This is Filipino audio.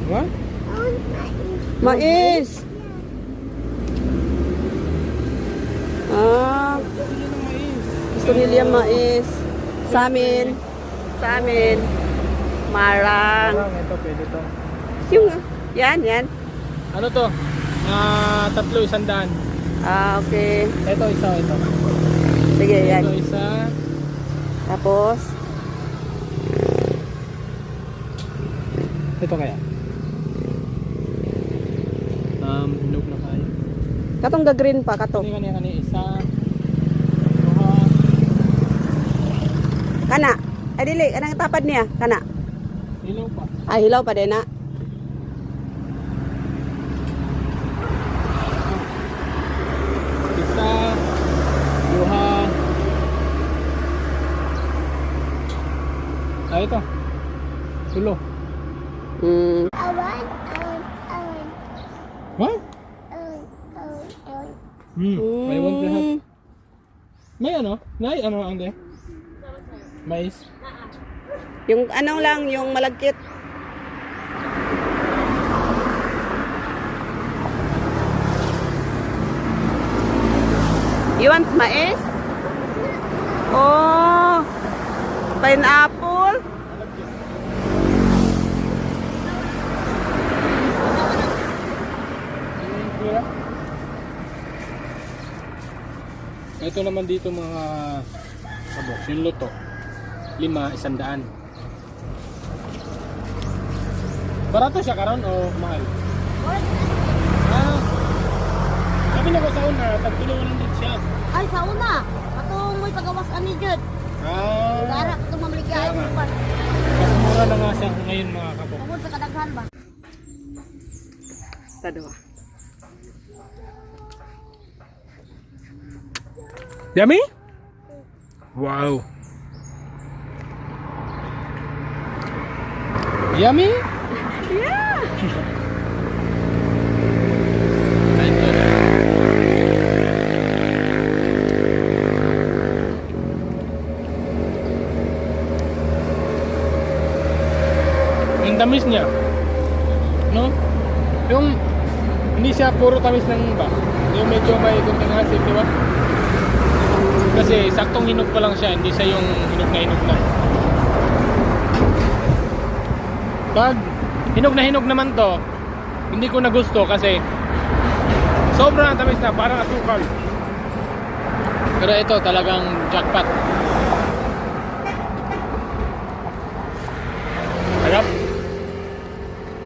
What? Mais. Ah, Bili ng mais. gusto ni Liam mais. Sa amin, marang. Parang ito, pwede to. Yung, yan. Ano to? 3, 100. Ah, okay. Ito, isa, ito. Sige, yan. Ito, isa. Tapos, Ito kaya? Hinog na kayo. katong ga-green pa, katong. Kani, isa. Kana. Ay, dili. Kanang tapad niya. Kana. Hilaw pa. Ah, hilaw pa din na. Isa. 2. Ito. Tulo. Hmm. What? May 1 per half. May ano? May ano ang de? Mais. Yung ano lang, yung malagkit. You want mais? Oh, pineapple. Ito naman dito mga kabok, yung luto 5, 100. Barato siya karon o mahal? Sabi na ko sa una, tagtulungan din siya. Ay, sa una. Atong may pagawas ani jud. Gara atong mamaligay Tama. mo ba? Mas mura na nga siya ngayon mga kabok. Tungod sa kadaghan ba? Sa dua. Yummy? Wow. Yummy? Yeah. Yung tamis niya. No? Yung hindi siya puro tamis ng ba? Yung medyo may kunting asin, di ba? Kasi saktong hinog pa lang siya, hindi siya yung hinog na. Pag hinog naman to, hindi ko na gusto kasi sobrang tamis na, parang asukal. Pero ito talagang jackpot.